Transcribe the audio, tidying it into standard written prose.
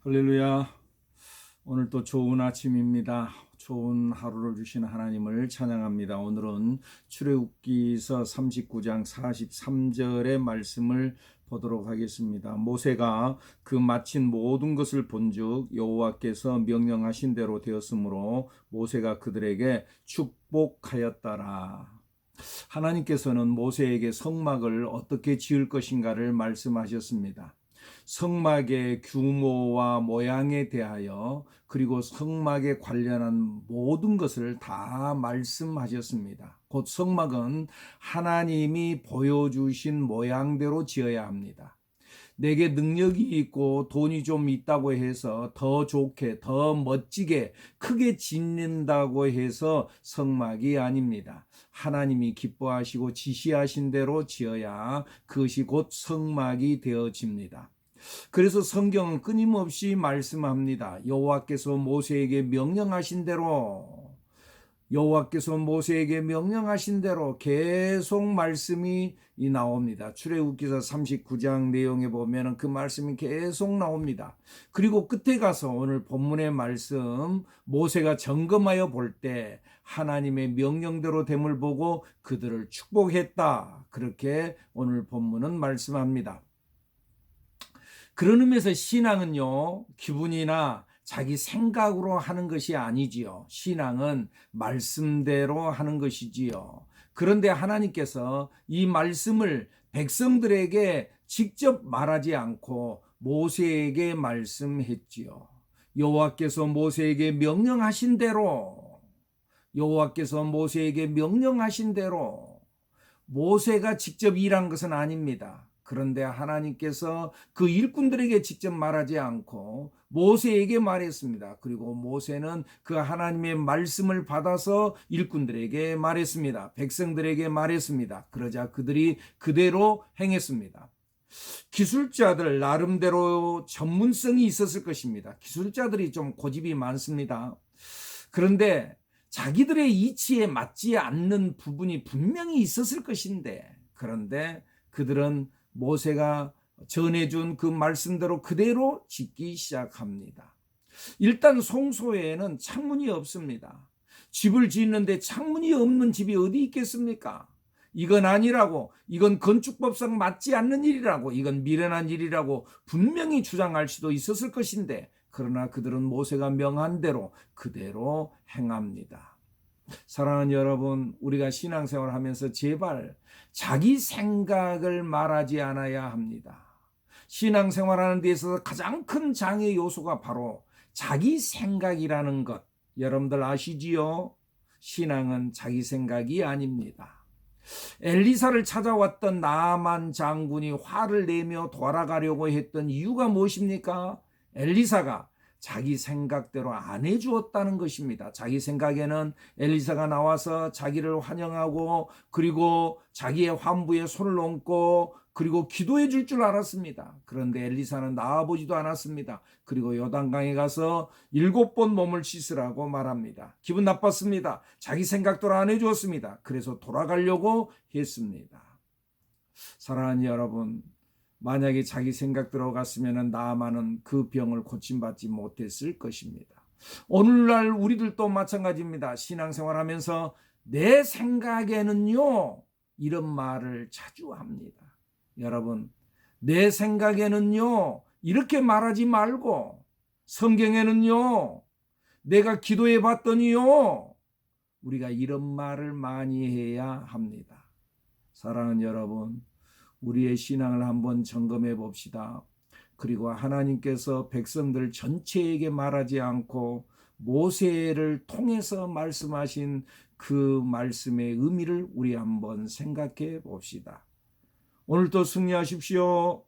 할렐루야. 오늘 또 좋은 아침입니다. 좋은 하루를 주신 하나님을 찬양합니다. 오늘은 출애굽기서 39장 43절의 말씀을 보도록 하겠습니다. 모세가 그 마친 모든 것을 본즉 여호와께서 명령하신 대로 되었으므로 모세가 그들에게 축복하였더라. 하나님께서는 모세에게 성막을 어떻게 지을 것인가를 말씀하셨습니다. 성막의 규모와 모양에 대하여 그리고 성막에 관련한 모든 것을 다 말씀하셨습니다. 곧 성막은 하나님이 보여주신 모양대로 지어야 합니다. 내게 능력이 있고 돈이 좀 있다고 해서 더 좋게, 더 멋지게, 크게 짓는다고 해서 성막이 아닙니다. 하나님이 기뻐하시고 지시하신 대로 지어야 그것이 곧 성막이 되어집니다. 그래서 성경은 끊임없이 말씀합니다. 여호와께서 모세에게 명령하신 대로 계속 말씀이 나옵니다. 출애굽기서 39장 내용에 보면 그 말씀이 계속 나옵니다. 그리고 끝에 가서 오늘 본문의 말씀, 모세가 점검하여 볼 때 하나님의 명령대로 됨을 보고 그들을 축복했다. 그렇게 오늘 본문은 말씀합니다. 그런 의미에서 신앙은요, 기분이나 자기 생각으로 하는 것이 아니지요. 신앙은 말씀대로 하는 것이지요. 그런데 하나님께서 이 말씀을 백성들에게 직접 말하지 않고 모세에게 말씀했지요. 여호와께서 모세에게 명령하신 대로 모세가 직접 일한 것은 아닙니다. 그런데 하나님께서 그 일꾼들에게 직접 말하지 않고 모세에게 말했습니다. 그리고 모세는 그 하나님의 말씀을 받아서 일꾼들에게 말했습니다. 백성들에게 말했습니다. 그러자 그들이 그대로 행했습니다. 기술자들 나름대로 전문성이 있었을 것입니다. 기술자들이 좀 고집이 많습니다. 그런데 자기들의 이치에 맞지 않는 부분이 분명히 있었을 것인데, 그런데 그들은 모세가 전해준 그 말씀대로 그대로 짓기 시작합니다. 일단 성소에는 창문이 없습니다. 집을 짓는데 창문이 없는 집이 어디 있겠습니까? 이건 아니라고, 이건 건축법상 맞지 않는 일이라고, 이건 미련한 일이라고 분명히 주장할 수도 있었을 것인데, 그러나 그들은 모세가 명한 대로 그대로 행합니다. 사랑하는 여러분, 우리가 신앙생활을 하면서 제발 자기 생각을 말하지 않아야 합니다. 신앙생활하는 데 있어서 가장 큰 장애 요소가 바로 자기 생각이라는 것, 여러분들 아시지요? 신앙은 자기 생각이 아닙니다. 엘리사를 찾아왔던 나아만 장군이 화를 내며 돌아가려고 했던 이유가 무엇입니까? 엘리사가 자기 생각대로 안 해주었다는 것입니다. 자기 생각에는 엘리사가 나와서 자기를 환영하고 그리고 자기의 환부에 손을 얹고 그리고 기도해 줄 줄 알았습니다. 그런데 엘리사는 나와보지도 않았습니다. 그리고 요단강에 가서 7번 몸을 씻으라고 말합니다. 기분 나빴습니다. 자기 생각대로 안 해주었습니다. 그래서 돌아가려고 했습니다. 사랑하는 여러분, 만약에 자기 생각대로 갔으면 나아만은 그 병을 고침받지 못했을 것입니다. 오늘날 우리들도 마찬가지입니다. 신앙생활하면서 내 생각에는요, 이런 말을 자주 합니다. 여러분, 내 생각에는요, 이렇게 말하지 말고, 성경에는요, 내가 기도해 봤더니요, 우리가 이런 말을 많이 해야 합니다. 사랑하는 여러분, 우리의 신앙을 한번 점검해 봅시다. 그리고 하나님께서 백성들 전체에게 말하지 않고 모세를 통해서 말씀하신 그 말씀의 의미를 우리 한번 생각해 봅시다. 오늘도 승리하십시오.